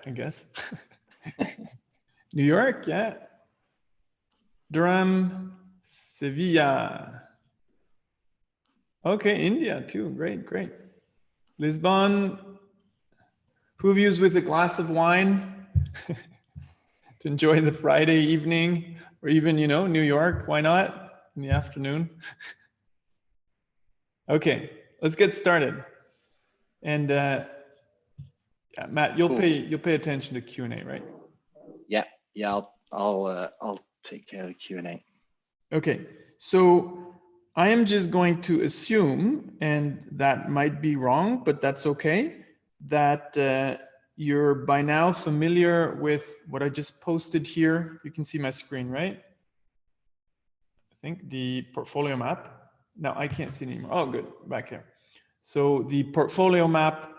I guess. New York, yeah. Durham, Sevilla. Okay, India too. Great, great. Lisbon. Who of you is with a glass of wine to enjoy the Friday evening, or even, you know, New York? Why not in the afternoon? Okay, let's get started. And yeah, Matt, you'll pay attention to Q&A, right? Yeah, I'll take care of the Q&A. Okay, so I am just going to assume, and that might be wrong, but that's okay, that you're by now familiar with what I just posted here. You can see my screen, right? I think the portfolio map. No, I can't see it anymore. Oh, good, back here. So the portfolio map,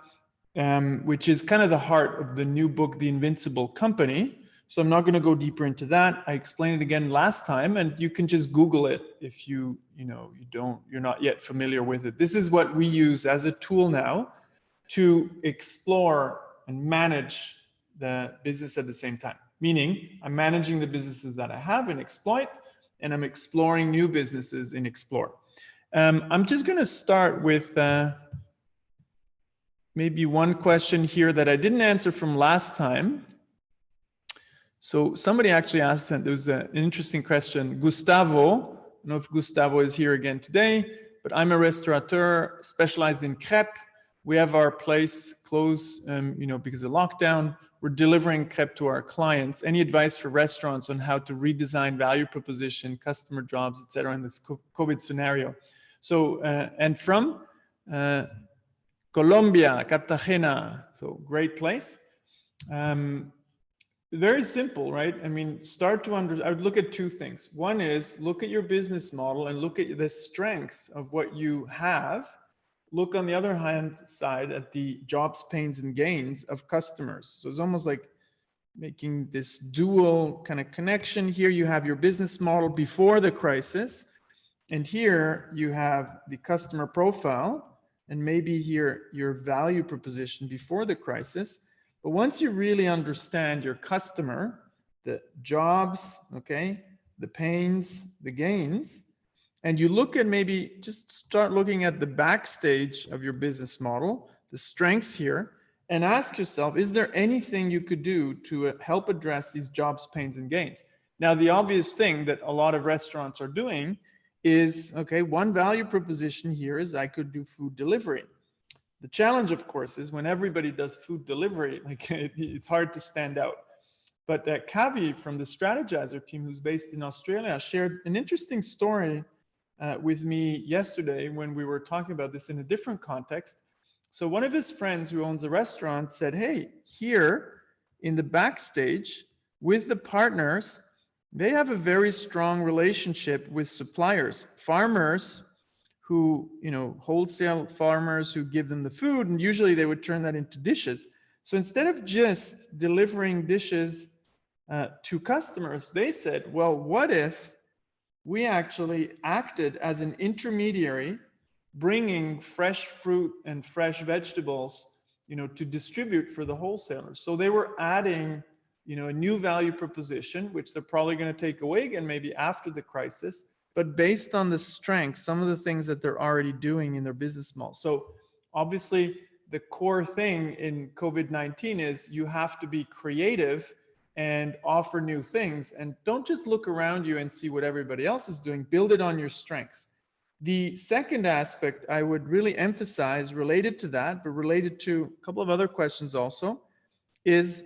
which is kind of the heart of the new book, The Invincible Company. So I'm not going to go deeper into that. I explained it again last time, and you can just Google it if you're not yet familiar with it. This is what we use as a tool now to explore and manage the business at the same time. Meaning, I'm managing the businesses that I have in Exploit, and I'm exploring new businesses in Explore. I'm just going to start with maybe one question here that I didn't answer from last time. So somebody actually asked, and there was an interesting question. Gustavo, I don't know if Gustavo is here again today, but I'm a restaurateur specialized in crepe. We have our place closed, because of lockdown. We're delivering crepe to our clients. Any advice for restaurants on how to redesign value proposition, customer jobs, et cetera, in this COVID scenario? So, and from Colombia, Cartagena, so great place. Very simple, right? I mean, I would look at two things. One is look at your business model and look at the strengths of what you have. Look on the other hand side at the jobs, pains, and gains of customers. So it's almost like making this dual kind of connection. Here you have your business model before the crisis, and here you have the customer profile, and maybe here your value proposition before the crisis. But once you really understand your customer, the jobs, okay, the pains, the gains, and you look at maybe just start looking at the backstage of your business model, the strengths here, and ask yourself, is there anything you could do to help address these jobs, pains, and gains? Now, the obvious thing that a lot of restaurants are doing is, okay, one value proposition here is I could do food delivery. The challenge, of course, is when everybody does food delivery, like it's hard to stand out. But Kavi from the Strategizer team, who's based in Australia, shared an interesting story with me yesterday when we were talking about this in a different context. So one of his friends who owns a restaurant said, hey, here in the backstage with the partners, they have a very strong relationship with suppliers, farmers who, wholesale farmers who give them the food, and usually they would turn that into dishes. So instead of just delivering dishes to customers, they said, well, what if we actually acted as an intermediary, bringing fresh fruit and fresh vegetables, to distribute for the wholesalers. So they were adding, a new value proposition, which they're probably going to take away again, maybe after the crisis, but based on the strengths, some of the things that they're already doing in their business model. So obviously the core thing in COVID-19 is you have to be creative and offer new things, and don't just look around you and see what everybody else is doing. Build it on your strengths. The second aspect I would really emphasize related to that, but related to a couple of other questions also, is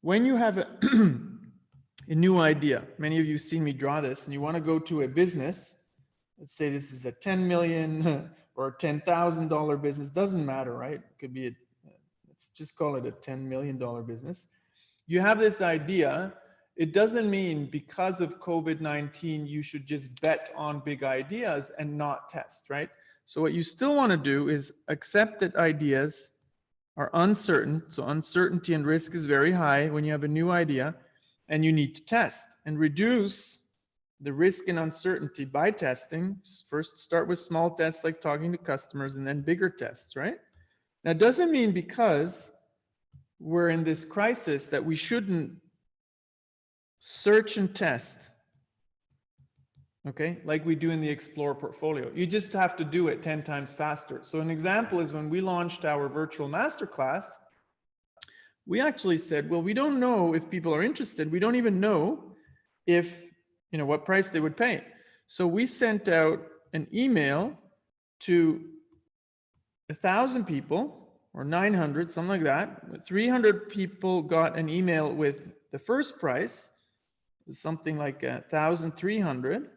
when you have a new idea, many of you have seen me draw this, and you want to go to a business, let's say this is a 10 million or a $10,000 business, doesn't matter, right? It could be, let's just call it a $10 million business. You have this idea. It doesn't mean because of COVID-19, you should just bet on big ideas and not test, right? So what you still want to do is accept that ideas are uncertain. So uncertainty and risk is very high when you have a new idea, and you need to test and reduce the risk and uncertainty by testing. First, start with small tests like talking to customers, and then bigger tests, right? That doesn't mean because we're in this crisis that we shouldn't search and test, okay, like we do in the Explore portfolio. You just have to do it 10 times faster. So an example is when we launched our virtual masterclass, we actually said, well, we don't know if people are interested. We don't even know if, you know, what price they would pay. So we sent out an email to 1,000 people or 900, something like that. 300 people got an email with the first price, something like 1,300.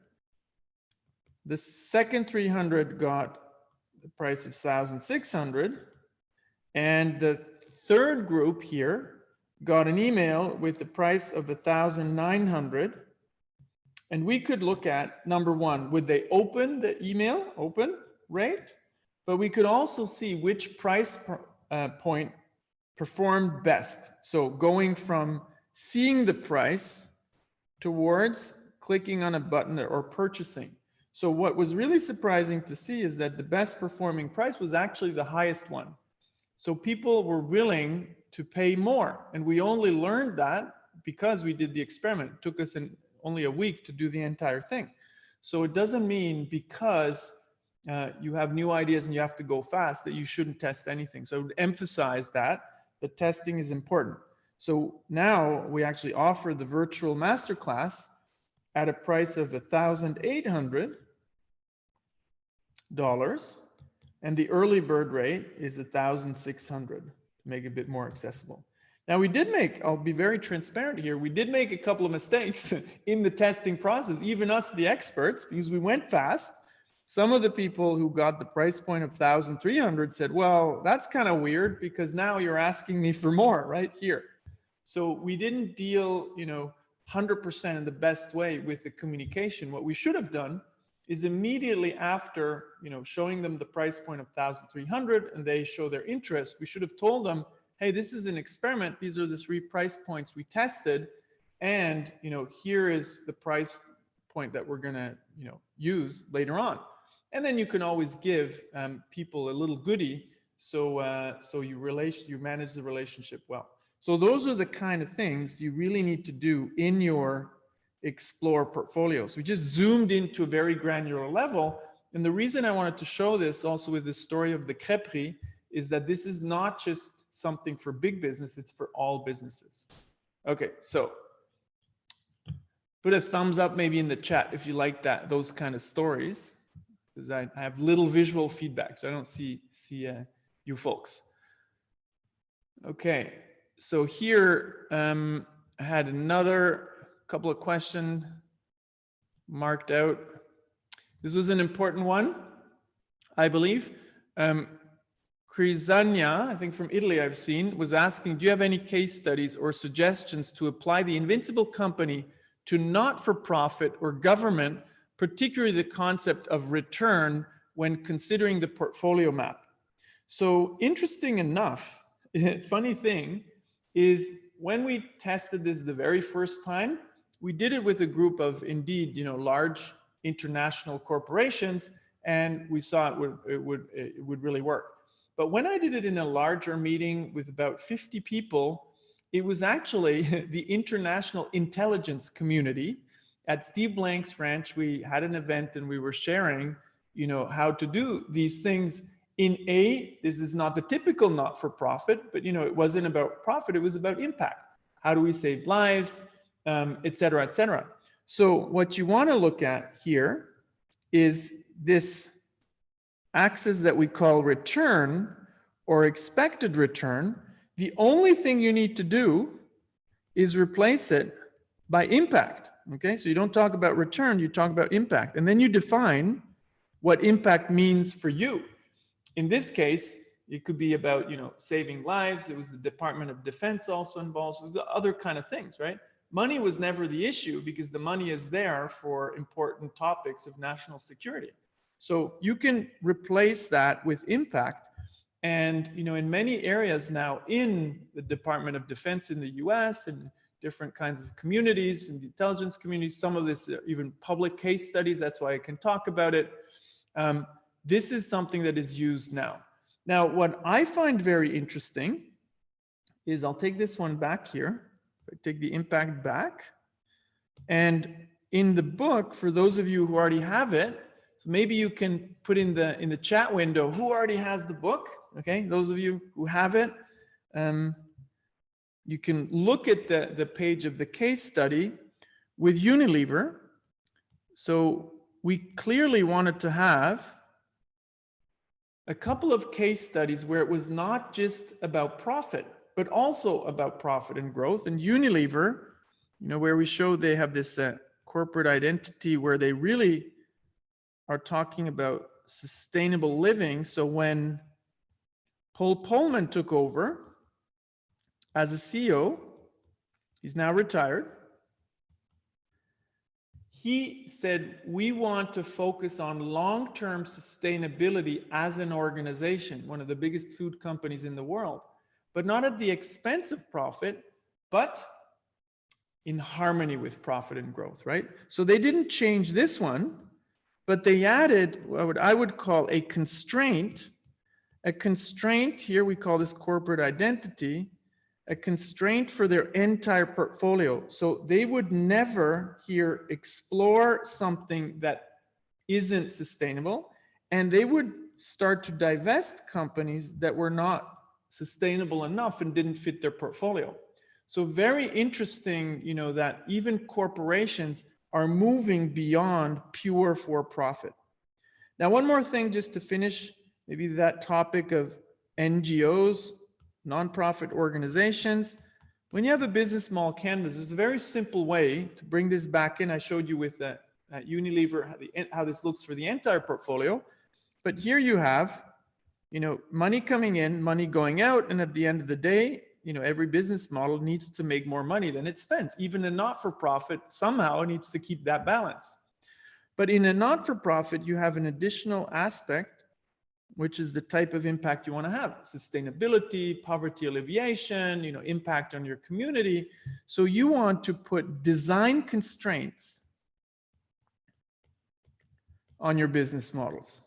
The second 300 got the price of 1,600. And the third group here got an email with the price of 1,900. And we could look at, number one, would they open the email, open rate? But we could also see which price point performed best. So going from seeing the price towards clicking on a button or purchasing. So what was really surprising to see is that the best performing price was actually the highest one. So people were willing to pay more. And we only learned that because we did the experiment. It took us only a week to do the entire thing. So it doesn't mean because you have new ideas and you have to go fast that you shouldn't test anything. So I would emphasize that testing is important. So now we actually offer the virtual masterclass at a price of $1,800. And the early bird rate is 1,600 to make it a bit more accessible. Now we did make, I'll be very transparent here, we did make a couple of mistakes in the testing process, even us, the experts, because we went fast. Some of the people who got the price point of 1,300 said, well, that's kind of weird because now you're asking me for more right here. So we didn't deal, 100% in the best way with the communication. What we should have done is immediately after, showing them the price point of 1,300 and they show their interest, we should have told them, hey, this is an experiment. These are the 3 price points we tested. And, here is the price point that we're going to, use later on. And then you can always give people a little goodie. So you manage the relationship well. So those are the kind of things you really need to do in your Explore portfolios. We just zoomed into a very granular level. And the reason I wanted to show this also with the story of the crêperie is that this is not just something for big business, it's for all businesses. Okay, so put a thumbs up maybe in the chat if you like those kind of stories, because I have little visual feedback, so I don't see you folks. Okay, so here I had another couple of questions marked out. This was an important one, I believe. Crisania, I think from Italy I've seen, was asking, do you have any case studies or suggestions to apply the Invincible company to not-for-profit or government, particularly the concept of return when considering the portfolio map? So interesting enough, funny thing is when we tested this the very first time, we did it with a group of indeed, large international corporations, and we saw it would really work. But when I did it in a larger meeting with about 50 people, it was actually the international intelligence community. At Steve Blank's ranch, we had an event and we were sharing, how to do these things this is not the typical not-for-profit, but it wasn't about profit, it was about impact. How do we save lives, et cetera, et cetera. So what you want to look at here is this axis that we call return or expected return. The only thing you need to do is replace it by impact. Okay, so you don't talk about return, you talk about impact. And then you define what impact means for you. In this case, it could be about, saving lives. It was the Department of Defense also involved. So there's other kind of things, right? Money was never the issue because the money is there for important topics of national security. So you can replace that with impact. And, in many areas now in the Department of Defense in the US and different kinds of communities and the intelligence communities, some of this even public case studies, that's why I can talk about it. This is something that is used now. Now, what I find very interesting is I'll take this one back here. I take the impact back. And in the book, for those of you who already have it, so maybe you can put in the chat window who already has the book. Okay, those of you who have it, you can look at the page of the case study with Unilever. So we clearly wanted to have a couple of case studies where it was not just about profit, but also about profit and growth. And Unilever, where we show they have this corporate identity where they really are talking about sustainable living. So when Paul Pullman took over as a CEO, he's now retired. He said, we want to focus on long-term sustainability as an organization, one of the biggest food companies in the world, but not at the expense of profit, but in harmony with profit and growth, right? So they didn't change this one, but they added what I would call a constraint. A constraint, here we call this corporate identity, a constraint for their entire portfolio. So they would never here explore something that isn't sustainable, and they would start to divest companies that were not sustainable enough and didn't fit their portfolio. So very interesting, that even corporations are moving beyond pure for profit. Now, one more thing just to finish, maybe that topic of NGOs, nonprofit organizations. When you have a business model canvas, there's a very simple way to bring this back in. I showed you with Unilever how this looks for the entire portfolio. But here you have, money coming in, money going out, and at the end of the day, every business model needs to make more money than it spends. Even a not-for-profit somehow needs to keep that balance. But in a not-for-profit, you have an additional aspect, which is the type of impact you want to have: sustainability, poverty alleviation, impact on your community. So you want to put design constraints on your business models.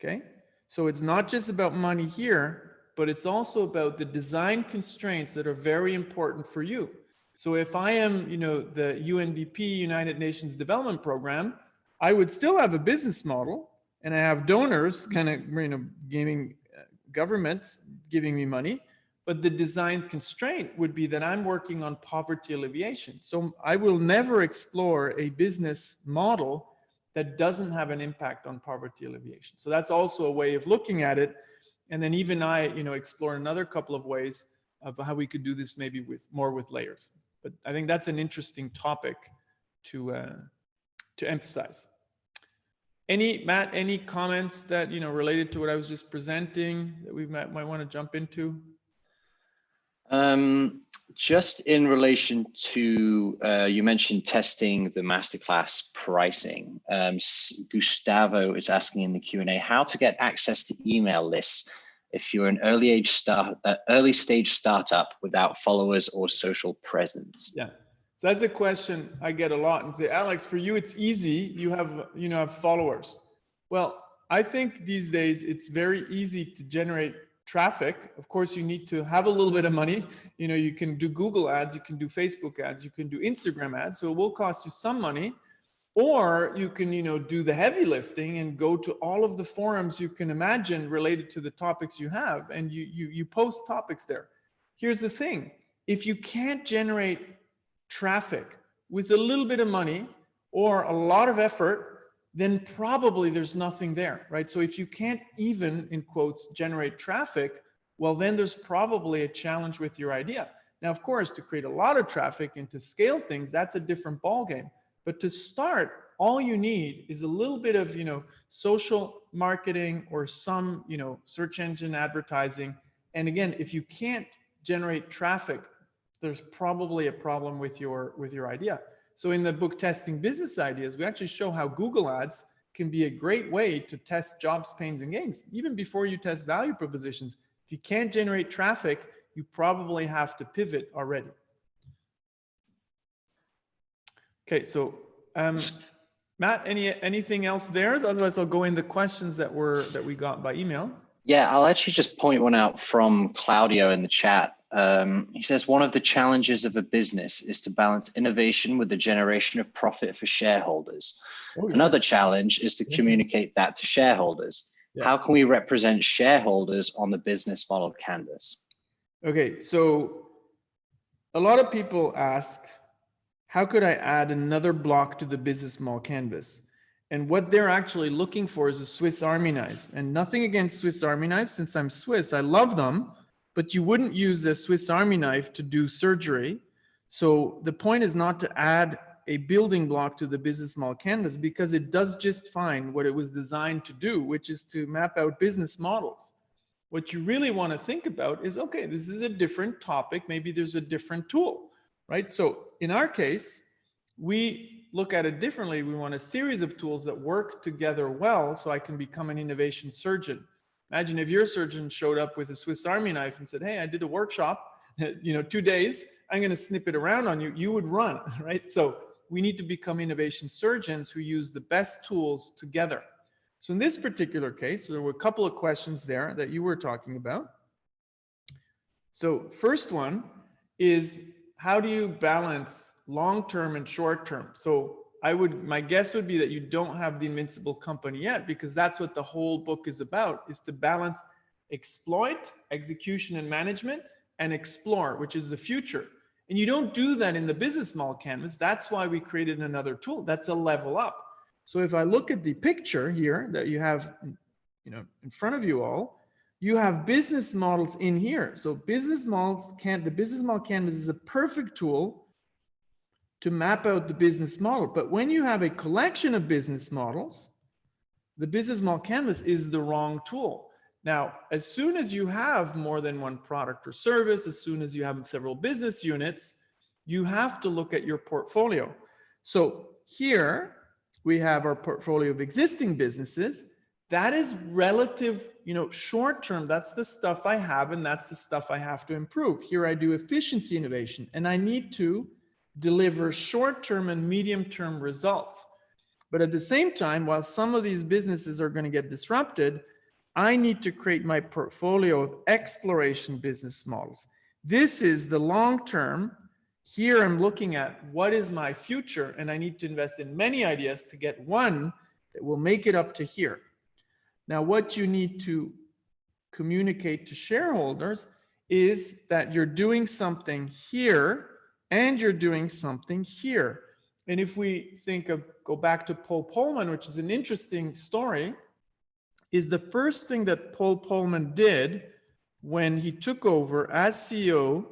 Okay, so it's not just about money here, but it's also about the design constraints that are very important for you. So if I am, the UNDP, United Nations Development Program, I would still have a business model, and I have donors kind of, giving governments giving me money, but the design constraint would be that I'm working on poverty alleviation. So I will never explore a business model that doesn't have an impact on poverty alleviation. So that's also a way of looking at it. And then even I, explore another couple of ways of how we could do this, maybe with layers. But I think that's an interesting topic to emphasize. Matt, any comments that, related to what I was just presenting that we might want to jump into? Just in relation to, you mentioned testing the masterclass pricing. Gustavo is asking in the Q&A, how to get access to email lists if you're an early stage startup without followers or social presence? Yeah. So that's a question I get a lot, and say, Alex, for you, it's easy. You have followers. Well, I think these days it's very easy to generate traffic. Of course, you need to have a little bit of money. You can do Google ads, you can do Facebook ads, you can do Instagram ads. So it will cost you some money, or you can, do the heavy lifting and go to all of the forums you can imagine related to the topics you have, and you post topics there. Here's the thing: if you can't generate traffic with a little bit of money or a lot of effort, then probably there's nothing there, right? So if you can't even, in quotes, generate traffic, well, then there's probably a challenge with your idea. Now, of course, to create a lot of traffic and to scale things, that's a different ballgame. But to start, all you need is a little bit of, social marketing or some, search engine advertising. And again, if you can't generate traffic, there's probably a problem with your idea. So in the book, Testing Business Ideas, we actually show how Google Ads can be a great way to test jobs, pains, and gains, even before you test value propositions. If you can't generate traffic, you probably have to pivot already. Okay, so Matt, anything else there? Otherwise, I'll go in the questions that we got by email. Yeah, I'll actually just point one out from Claudio in the chat. He says, one of the challenges of a business is to balance innovation with the generation of profit for shareholders. Oh, yeah. Another challenge is to communicate that to shareholders. Yeah. How can we represent shareholders on the business model canvas? Okay, so a lot of people ask, how could I add another block to the business model canvas? And what they're actually looking for is a Swiss Army knife. And nothing against Swiss Army knives, since I'm Swiss, I love them, but you wouldn't use a Swiss Army knife to do surgery. So the point is not to add a building block to the business model canvas, because it does just fine what it was designed to do, which is to map out business models. What you really want to think about is, okay, this is a different topic. Maybe there's a different tool, right? So in our case, we look at it differently. We want a series of tools that work together well so I can become an innovation surgeon. Imagine if your surgeon showed up with a Swiss Army knife and said, hey, I did a workshop, 2 days, I'm going to snip it around on you. You would run, right? So we need to become innovation surgeons who use the best tools together. So in this particular case, there were a couple of questions there that you were talking about. So first one is, how do you balance long-term and short-term? So my guess would be that you don't have the Invincible company yet, because that's what the whole book is about, is to balance exploit, execution and management, and explore, which is the future. And you don't do that in the business model canvas. That's why we created another tool. That's a level up. So if I look at the picture here that you have, in front of you all, you have business models in here. So the business model canvas is a perfect tool to map out the business model. But when you have a collection of business models, the business model canvas is the wrong tool. Now, as soon as you have more than one product or service, as soon as you have several business units, you have to look at your portfolio. So here we have our portfolio of existing businesses. That is relative, short term. That's the stuff I have, and that's the stuff I have to improve. Here I do efficiency innovation, and I need to deliver short-term and medium-term results. But at the same time, while some of these businesses are going to get disrupted, I need to create my portfolio of exploration business models. This is the long-term. Here I'm looking at what is my future, and I need to invest in many ideas to get one that will make it up to here. Now, what you need to communicate to shareholders is that you're doing something here and you're doing something here. And if we go back to Paul Polman, which is an interesting story, is the first thing that Paul Polman did when he took over as CEO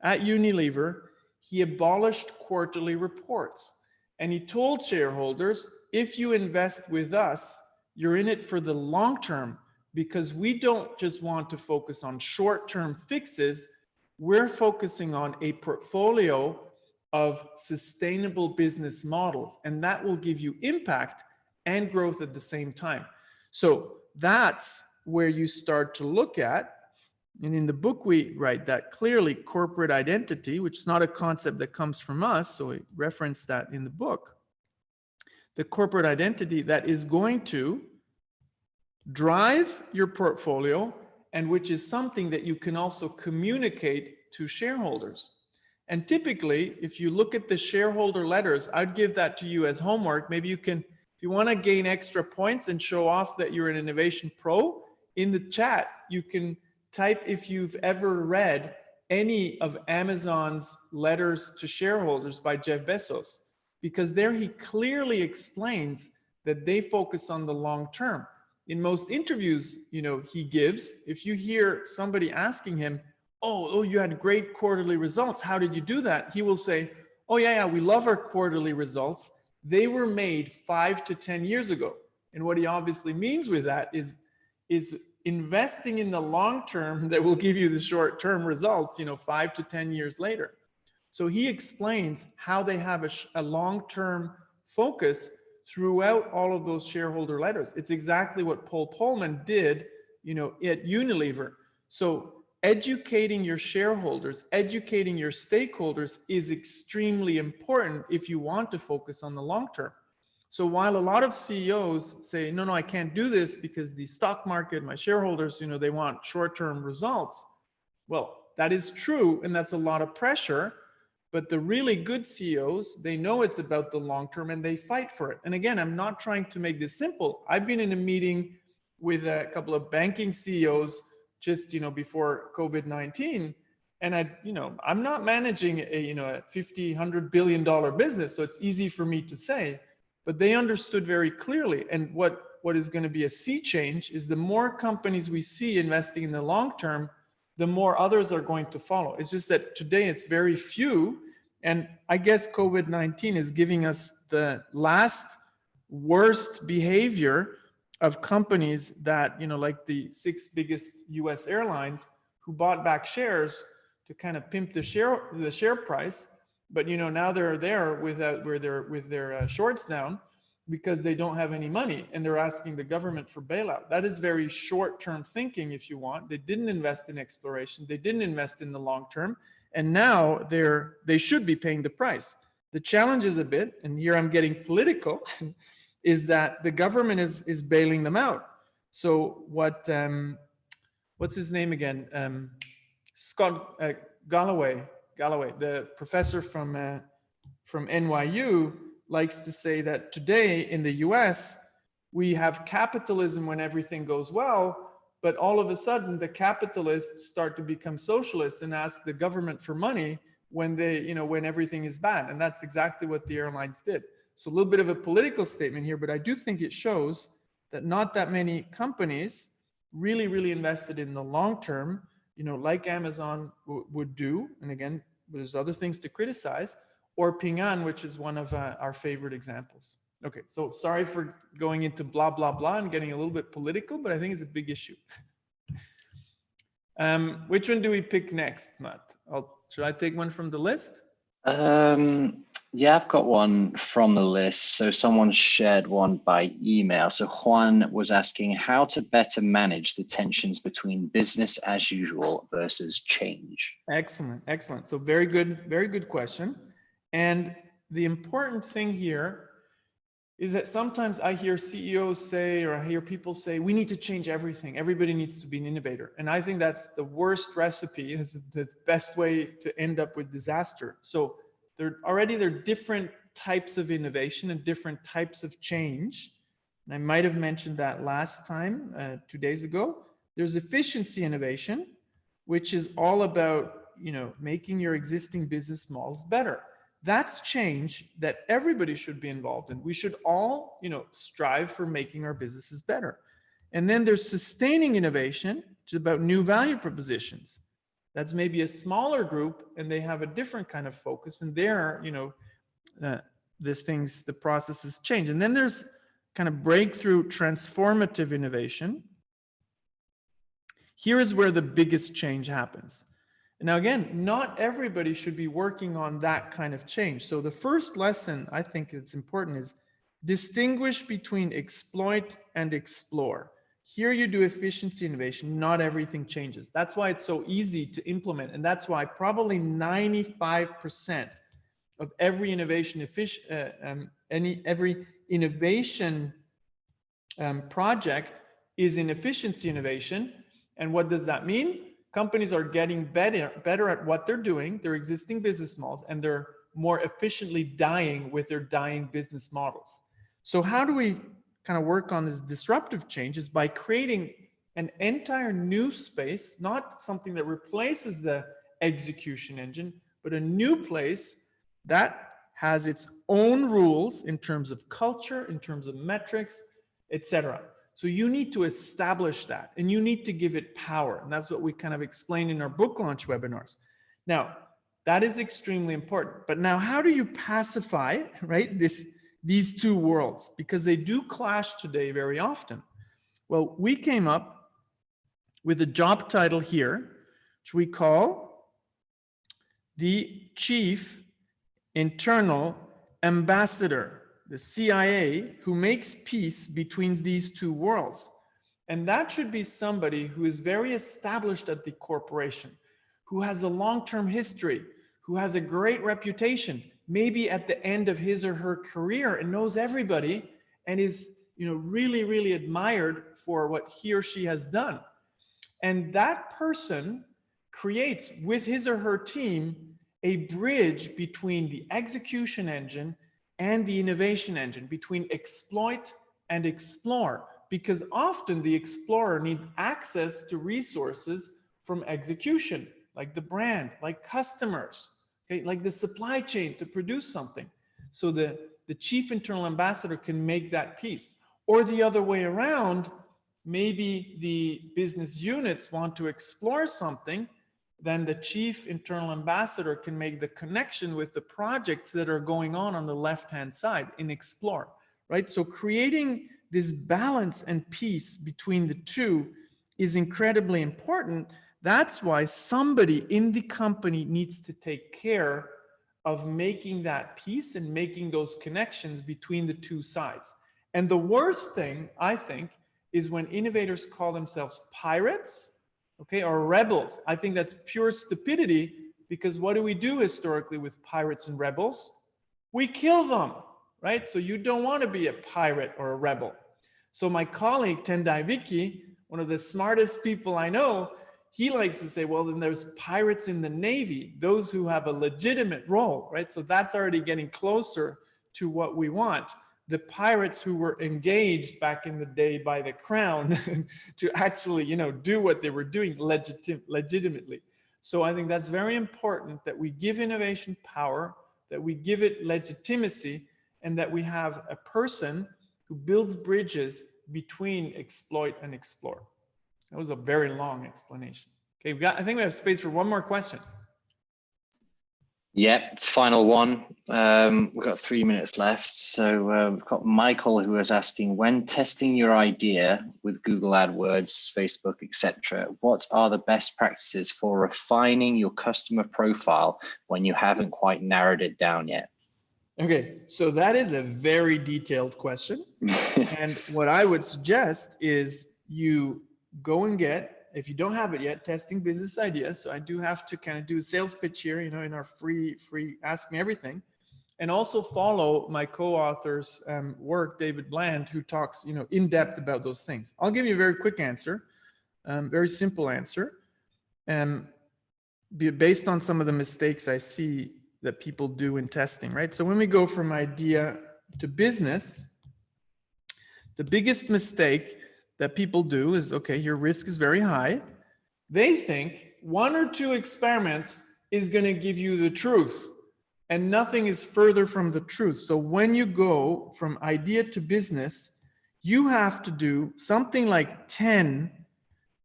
at Unilever, he abolished quarterly reports. And he told shareholders, if you invest with us, you're in it for the long term, because we don't just want to focus on short-term fixes. We're focusing on a portfolio of sustainable business models, and that will give you impact and growth at the same time. So that's where you start to look at, and in the book we write that clearly, corporate identity, which is not a concept that comes from us, so we reference that in the book. The corporate identity that is going to drive your portfolio, and which is something that you can also communicate to shareholders. And typically, if you look at the shareholder letters, I'd give that to you as homework. Maybe you can, if you want to gain extra points and show off that you're an innovation pro, in the chat, you can type if you've ever read any of Amazon's letters to shareholders by Jeff Bezos, because there he clearly explains that they focus on the long term. In most interviews, he gives, if you hear somebody asking him, oh, you had great quarterly results, how did you do that? He will say, oh yeah, we love our quarterly results. They were made 5 to 10 years ago. And what he obviously means with that is investing in the long term that will give you the short term results, 5 to 10 years later. So he explains how they have a long-term focus throughout all of those shareholder letters. It's exactly what Paul Polman did, at Unilever. So educating your shareholders, educating your stakeholders is extremely important if you want to focus on the long term. So while a lot of CEOs say, no, I can't do this because the stock market, my shareholders, they want short-term results. Well, That is true, and that's a lot of pressure. But the really good CEOs, they know it's about the long term and they fight for it. And again, I'm not trying to make this simple. I've been in a meeting with a couple of banking CEOs just, before COVID-19. And I'm not managing a 50, $100 billion business. So it's easy for me to say, but they understood very clearly. And what is going to be a sea change is the more companies we see investing in the long term, the more others are going to follow. It's just that today it's very few. And I guess COVID-19 is giving us the last worst behavior of companies that, like the 6 biggest US airlines who bought back shares to kind of pimp the share price. But, now they're there with their shorts down because they don't have any money and they're asking the government for bailout. That is very short-term thinking, if you want. They didn't invest in exploration. They didn't invest in the long term. And now they should be paying the price. The challenge is a bit, and here I'm getting political, is that the government is bailing them out. So what's his name again? Scott Galloway, the professor from NYU, likes to say that today in the US, we have capitalism when everything goes well, but all of a sudden the capitalists start to become socialists and ask the government for money when when everything is bad. And that's exactly what the airlines did. So a little bit of a political statement here, but I do think it shows that not that many companies really invested in the long term, like Amazon would do. And again, there's other things to criticize, or Ping An, which is one of our favorite examples. Okay, so sorry for going into blah, blah, blah and getting a little bit political, but I think it's a big issue. Which one do we pick next, Matt? Should I take one from the list? Yeah, I've got one from the list. So someone shared one by email. So Juan was asking how to better manage the tensions between business as usual versus change. Excellent. So very good question. And the important thing here is that sometimes I hear CEOs say, or I hear people say, we need to change everything. Everybody needs to be an innovator. And I think that's the worst recipe. It's the best way to end up with disaster. So there are different types of innovation and different types of change. And I might have mentioned that last time, 2 days ago. There's efficiency innovation, which is all about, making your existing business models better. That's change that everybody should be involved in. We should all, strive for making our businesses better. And then there's sustaining innovation, which is about new value propositions. That's maybe a smaller group and they have a different kind of focus, and there, the processes change. And then there's kind of breakthrough transformative innovation. Here is where the biggest change happens. Now, again, not everybody should be working on that kind of change. So the first lesson I think it's important is distinguish between exploit and explore. Here you do efficiency innovation, not everything changes. That's why it's so easy to implement. And that's why probably 95% of every innovation project is in efficiency innovation. And what does that mean? Companies are getting better at what they're doing, their existing business models, and they're more efficiently dying with their dying business models. So how do we kind of work on this disruptive change? Is by creating an entire new space, not something that replaces the execution engine, but a new place that has its own rules in terms of culture, in terms of metrics, etc. So you need to establish that, and you need to give it power. And that's what we kind of explain in our book launch webinars. Now, that is extremely important. But now how do you pacify, right, these two worlds? Because they do clash today very often. Well, we came up with a job title here, which we call the Chief Internal Ambassador, the CIA, who makes peace between these two worlds. And that should be somebody who is very established at the corporation, who has a long-term history, who has a great reputation, maybe at the end of his or her career, and knows everybody and is, really admired for what he or she has done. And that person creates with his or her team a bridge between the execution engine and the innovation engine, between exploit and explore, because often the explorer needs access to resources from execution, like the brand, like customers, okay, like the supply chain to produce something. So the chief internal ambassador can make that piece. Or the other way around, maybe the business units want to explore something, then the chief internal ambassador can make the connection with the projects that are going on the left-hand side in explore, right? So creating this balance and peace between the two is incredibly important. That's why somebody in the company needs to take care of making that peace and making those connections between the two sides. And the worst thing, I think, is when innovators call themselves pirates, okay, or rebels. I think that's pure stupidity, because what do we do historically with pirates and rebels? We kill them, right? So you don't want to be a pirate or a rebel. So my colleague, Tendai Vicky, one of the smartest people I know, he likes to say, well, then there's pirates in the Navy, those who have a legitimate role, right? So that's already getting closer to what we want. The pirates who were engaged back in the day by the crown to actually, do what they were doing legitimately. So I think that's very important, that we give innovation power, that we give it legitimacy, and that we have a person who builds bridges between exploit and explore. That was a very long explanation. Okay, I think we have space for one more question. Yep, final one. We've got 3 minutes left. So we've got Michael, who is asking, when testing your idea with Google AdWords, Facebook, etc., what are the best practices for refining your customer profile when you haven't quite narrowed it down yet? Okay, so that is a very detailed question. And what I would suggest is you go and get, if you don't have it yet, testing business ideas. So I do have to kind of do a sales pitch here, in our free Ask Me Everything, and also follow my co-author's work, David Bland, who talks, in depth about those things. I'll give you a very quick answer, very simple answer, based on some of the mistakes I see that people do in testing, right? So when we go from idea to business, the biggest mistake that people do is, okay, your risk is very high. They think 1 or 2 experiments is going to give you the truth, and nothing is further from the truth. So when you go from idea to business, you have to do something like 10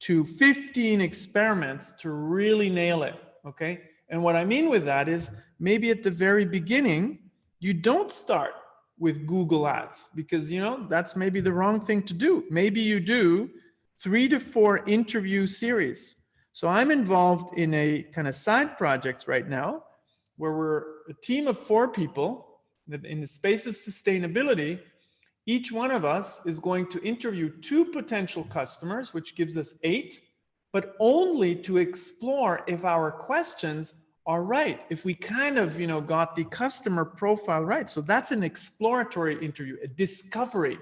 to 15 experiments to really nail it, okay? And what I mean with that is, maybe at the very beginning, you don't start with Google Ads, because that's maybe the wrong thing to do. Maybe you do 3 to 4 interview series. So I'm involved in a kind of side projects right now, where we're a team of 4 people in the space of sustainability. Each one of us is going to interview 2 potential customers, which gives us 8, but only to explore if our questions are right, if we kind of, got the customer profile right. So that's an exploratory interview, a discovery.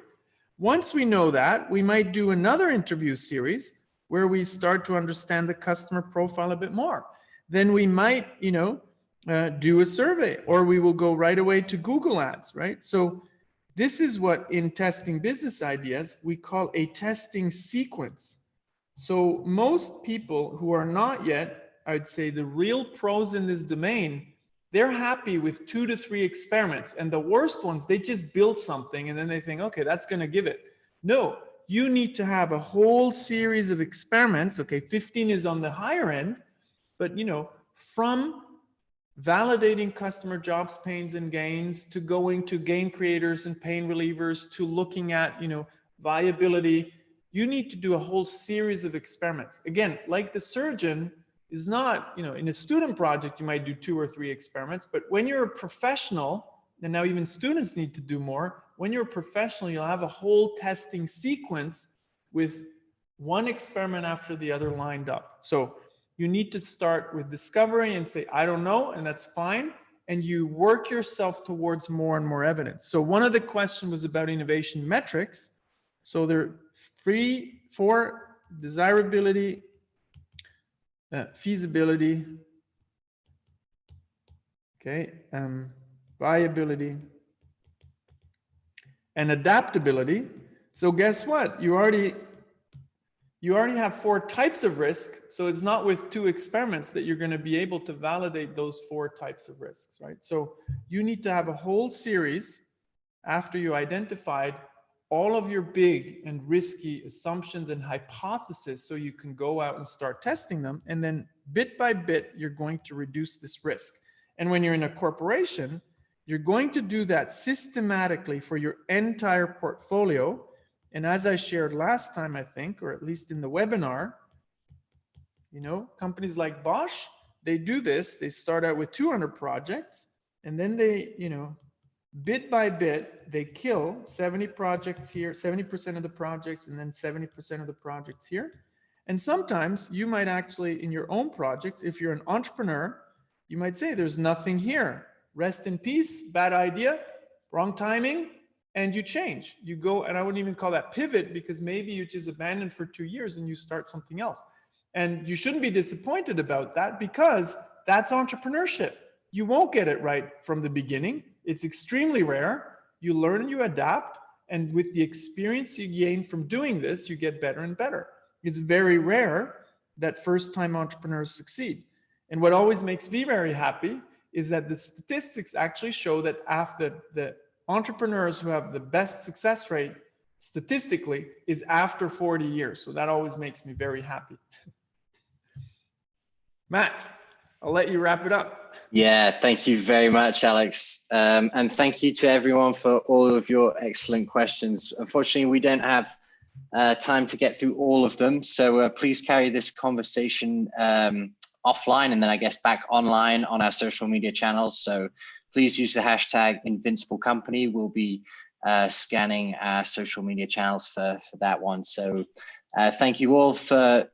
Once we know that, we might do another interview series where we start to understand the customer profile a bit more. Then we might, do a survey, or we will go right away to Google Ads, right? So this is what in testing business ideas, we call a testing sequence. So most people who are not yet, I'd say, the real pros in this domain, they're happy with 2 to 3 experiments. And the worst ones, they just build something and then they think, okay, that's going to give it. No, you need to have a whole series of experiments. Okay, 15 is on the higher end, but from validating customer jobs, pains and gains, to going to gain creators and pain relievers, to looking at, viability, you need to do a whole series of experiments. Again, like the surgeon is not, in a student project, you might do 2 or 3 experiments, but when you're a professional, and now even students need to do more, when you're a professional, you'll have a whole testing sequence with 1 experiment after the other lined up. So you need to start with discovery and say, I don't know, and that's fine. And you work yourself towards more and more evidence. So one of the questions was about innovation metrics. So there are 3, 4: desirability, feasibility, okay, viability, and adaptability. So guess what? You already have 4 types of risk. So it's not with 2 experiments that you're going to be able to validate those 4 types of risks, right? So you need to have a whole series after you identified all of your big and risky assumptions and hypotheses, so you can go out and start testing them. And then bit by bit, you're going to reduce this risk. And when you're in a corporation, you're going to do that systematically for your entire portfolio. And as I shared last time, I think, or at least in the webinar, you know, companies like Bosch, they do this. They start out with 200 projects, and then they, you know, bit by bit, they kill 70 projects here, 70% of the projects, and then 70% of the projects here. And sometimes you might actually, in your own projects, if you're an entrepreneur, you might say, there's nothing here. Rest in peace, bad idea, wrong timing, and you change. You go, and I wouldn't even call that pivot, because maybe you just abandon for 2 years and you start something else. And you shouldn't be disappointed about that, because that's entrepreneurship. You won't get it right from the beginning. It's extremely rare. You learn and you adapt. And with the experience you gain from doing this, you get better and better. It's very rare that first-time entrepreneurs succeed. And what always makes me very happy is that the statistics actually show that after the entrepreneurs who have the best success rate statistically is after 40 years. So that always makes me very happy. Matt, I'll let you wrap it up. Yeah, thank you very much, Alex. And thank you to everyone for all of your excellent questions. Unfortunately, we don't have time to get through all of them. So please carry this conversation offline, and then I guess back online on our social media channels. So please use the hashtag Invincible Company. We'll be scanning our social media channels for that one. So thank you all for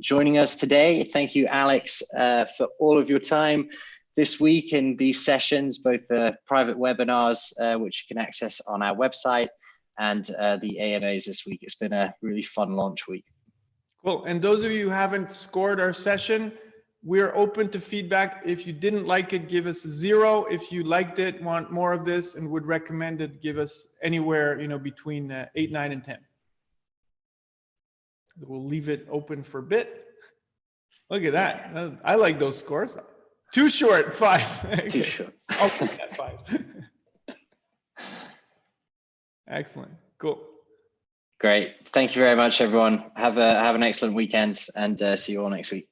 joining us today. Thank you, Alex, for all of your time this week in these sessions, both the private webinars, which you can access on our website, and the AMAs this week. It's been a really fun launch week. Cool. And those of you who haven't scored our session, we're open to feedback. If you didn't like it, give us a 0. If you liked it, want more of this, and would recommend it, give us anywhere, you know, between 8, 9, and 10. We'll leave it open for a bit. Look at that. I like those scores. Too short, 5. Okay. Too short. I'll put that 5. Excellent. Cool. Great. Thank you very much, everyone. Have an excellent weekend, and see you all next week.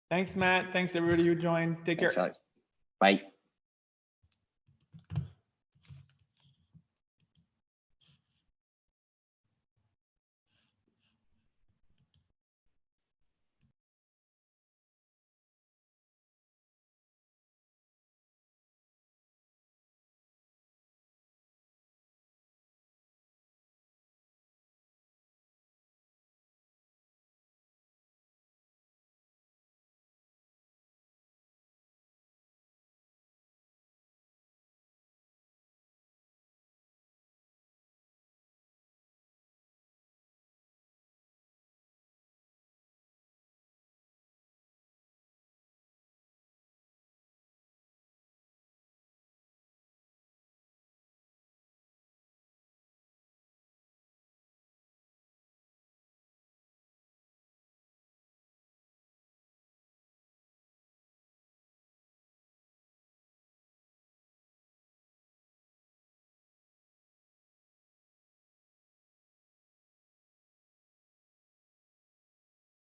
Thanks, Matt. Thanks, everybody who joined. Take care. Thanks, Alex. Bye.